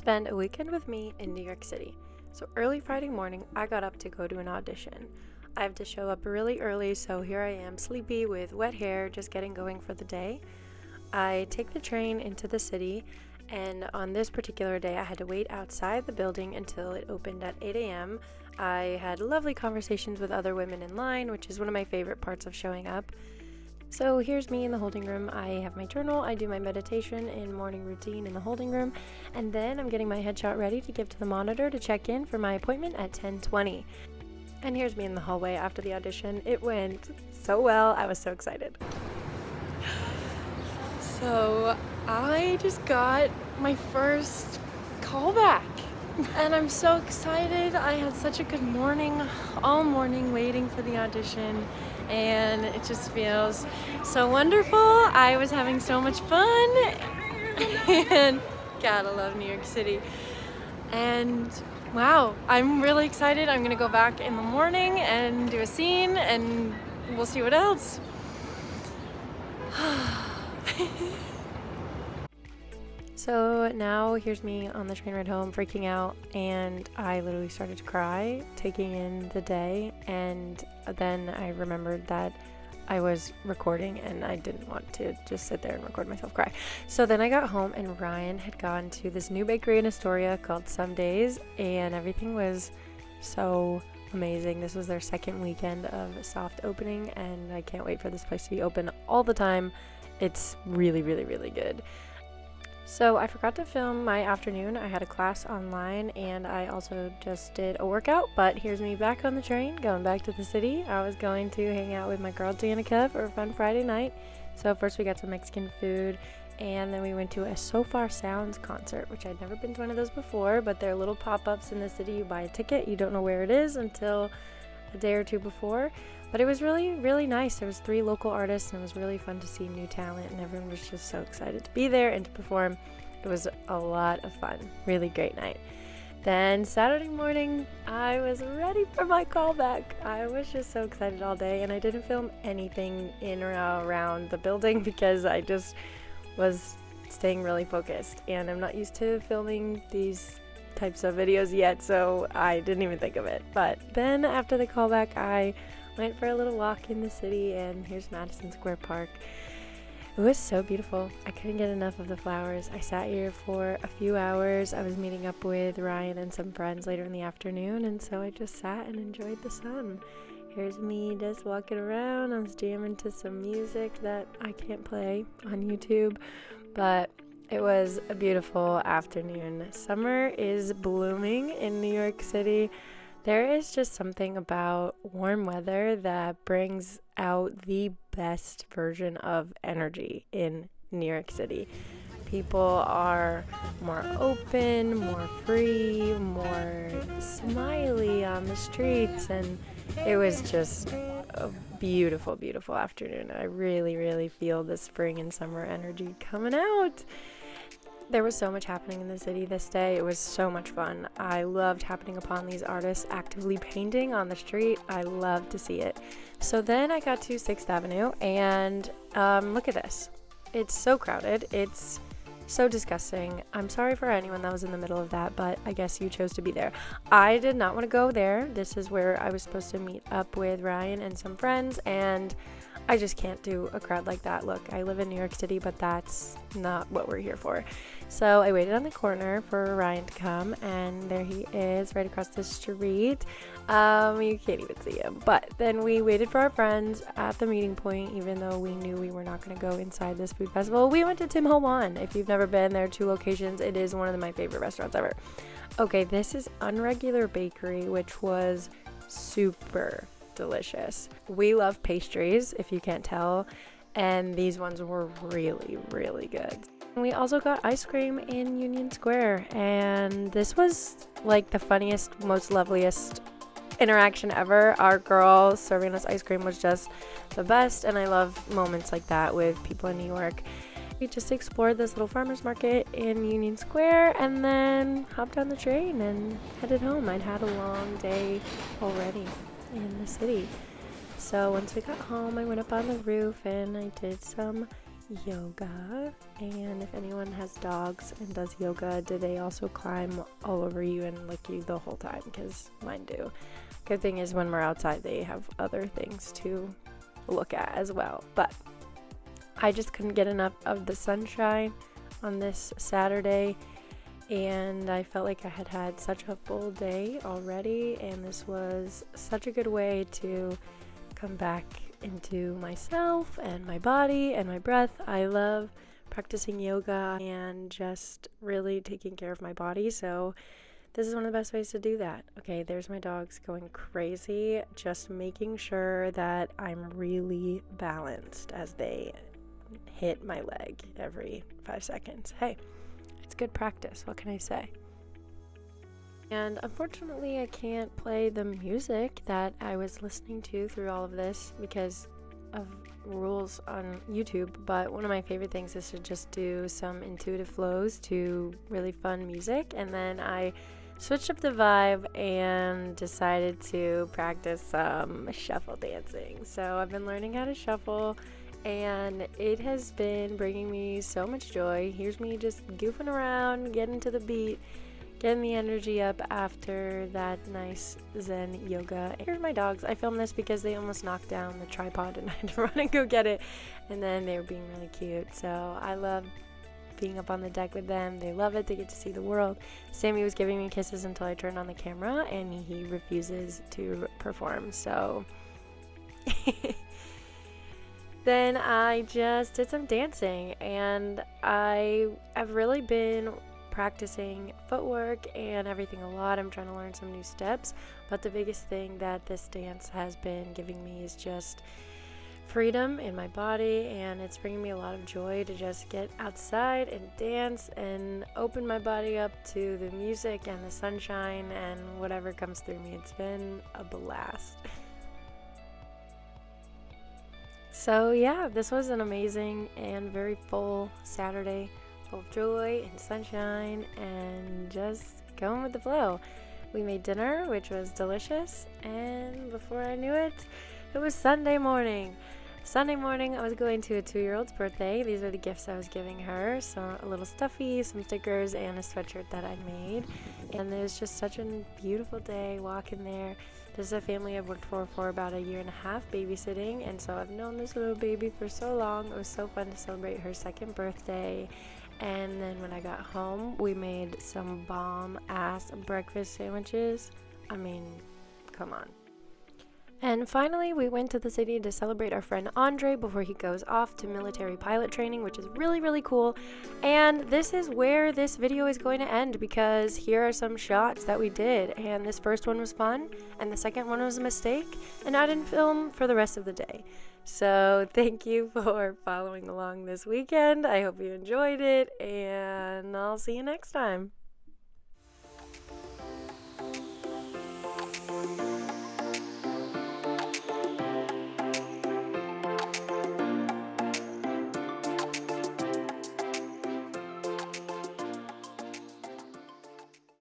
spend a weekend with me in New York City. So early Friday morning, I got up to go to an audition. I have to show up really early, so here I am, sleepy with wet hair, just getting going for the day. I take the train into the city, and on this particular day, I had to wait outside the building until it opened at 8 a.m. I had lovely conversations with other women in line, which is one of my favorite parts of showing up. So here's me in the holding room. I have my journal, I do my meditation and morning routine in the holding room, and then I'm getting my headshot ready to give to the monitor to check in for my appointment at 10:20. And here's me in the hallway after the audition. It went so well. I was so excited. So I just got my first callback. And I'm so excited. I had such a good morning, all morning waiting for the audition, and it just feels so wonderful. I was having so much fun, and gotta love New York City. And wow, I'm really excited. I'm gonna go back in the morning and do a scene, and we'll see what else. So now here's me on the train ride home freaking out, and I literally started to cry taking in the day, and then I remembered that I was recording and I didn't want to just sit there and record myself cry. So then I got home and Ryan had gone to this new bakery in Astoria called Some Days, and everything was so amazing. This was their second weekend of soft opening, and I can't wait for this place to be open all the time. It's really, really, really good. So I forgot to film my afternoon. I had a class online and I also just did a workout, but here's me back on the train going back to the city. I was going to hang out with my girl Danica for a fun Friday night. So first we got some Mexican food, and then we went to a Sofar Sounds concert, which I'd never been to one of those before, but they're little pop-ups in the city. You buy a ticket, you don't know where it is until a day or two before. But it was really, really nice. There was 3 local artists, and it was really fun to see new talent, and everyone was just so excited to be there and to perform. It was a lot of fun. Really great night. Then Saturday morning, I was ready for my callback. I was just so excited all day, and I didn't film anything in or around the building because I just was staying really focused, and I'm not used to filming these types of videos yet, so I didn't even think of it. But then after the callback, I went for a little walk in the city, and here's Madison Square Park. It was so beautiful. I couldn't get enough of the flowers. I sat here for a few hours. I was meeting up with Ryan and some friends later in the afternoon, and so I just sat and enjoyed the sun. Here's me just walking around. I was jamming to some music that I can't play on YouTube, but it was a beautiful afternoon. Summer is blooming in New York City. There is just something about warm weather that brings out the best version of energy in New York City. People are more open, more free, more smiley on the streets, and it was just a beautiful, beautiful afternoon. I really, really feel the spring and summer energy coming out. There was so much happening in the city this day. It was so much fun. I loved happening upon these artists actively painting on the street. I loved to see it. So then I got to 6th Avenue, and look at this. It's so crowded. It's so disgusting. I'm sorry for anyone that was in the middle of that, but I guess you chose to be there. I did not want to go there. This is where I was supposed to meet up with Ryan and some friends, and I just can't do a crowd like that. Look, I live in New York City, but that's not what we're here for. So I waited on the corner for Ryan to come, and there he is right across the street. You can't even see him. But then we waited for our friends at the meeting point, even though we knew we were not going to go inside this food festival. We went to Ho Wan. If you've never been, there are 2 locations. It is one of my favorite restaurants ever. Okay, this is Unregular Bakery, which was super delicious. We love pastries, if you can't tell, and these ones were really, really good. We also got ice cream in Union Square, and this was like the funniest, most loveliest interaction ever. Our girl serving us ice cream was just the best, and I love moments like that with people in New York. We just explored this little farmer's market in Union Square and then hopped on the train and headed home. I'd had a long day already in the city. So once we got home, I went up on the roof and I did some yoga. And if anyone has dogs and does yoga, do they also climb all over you and lick you the whole time? Because mine do. Good thing is when we're outside, they have other things to look at as well. But I just couldn't get enough of the sunshine on this Saturday, and I felt like I had had such a full day already, and this was such a good way to come back into myself and my body and my breath. I love practicing yoga and just really taking care of my body, so this is one of the best ways to do that. Okay, there's my dogs going crazy, just making sure that I'm really balanced as they hit my leg every 5 seconds. Hey, it's good practice, what can I say? And unfortunately, I can't play the music that I was listening to through all of this because of rules on YouTube, but one of my favorite things is to just do some intuitive flows to really fun music, and then I switched up the vibe and decided to practice some shuffle dancing. So I've been learning how to shuffle, and it has been bringing me so much joy. Here's me just goofing around, getting to the beat, getting the energy up after that nice Zen yoga. Here's my dogs. I filmed this because they almost knocked down the tripod and I had to run and go get it, and then they were being really cute. So I love being up on the deck with them. They love it. They get to see the world. Sammy was giving me kisses until I turned on the camera, and he refuses to perform. So then I just did some dancing, and I've really been practicing footwork and everything a lot. I'm trying to learn some new steps, but the biggest thing that this dance has been giving me is just freedom in my body, and it's bringing me a lot of joy to just get outside and dance and open my body up to the music and the sunshine and whatever comes through me. It's been a blast. So yeah, this was an amazing and very full Saturday, full of joy and sunshine and just going with the flow. We made dinner, which was delicious, and before I knew it, it was Sunday morning. I was going to a 2-year-old's birthday. These are the gifts I was giving her. So a little stuffy, some stickers, and a sweatshirt that I made. And it was just such a beautiful day walking there. This is a family I've worked for about 1.5 years babysitting, and so I've known this little baby for so long. It was so fun to celebrate her 2nd birthday. And then when I got home, we made some bomb-ass breakfast sandwiches. I mean, come on. And finally, we went to the city to celebrate our friend Andre before he goes off to military pilot training, which is really, really cool. And this is where this video is going to end, because here are some shots that we did. And this first one was fun, and the second one was a mistake, and I didn't film for the rest of the day. So thank you for following along this weekend. I hope you enjoyed it, and I'll see you next time.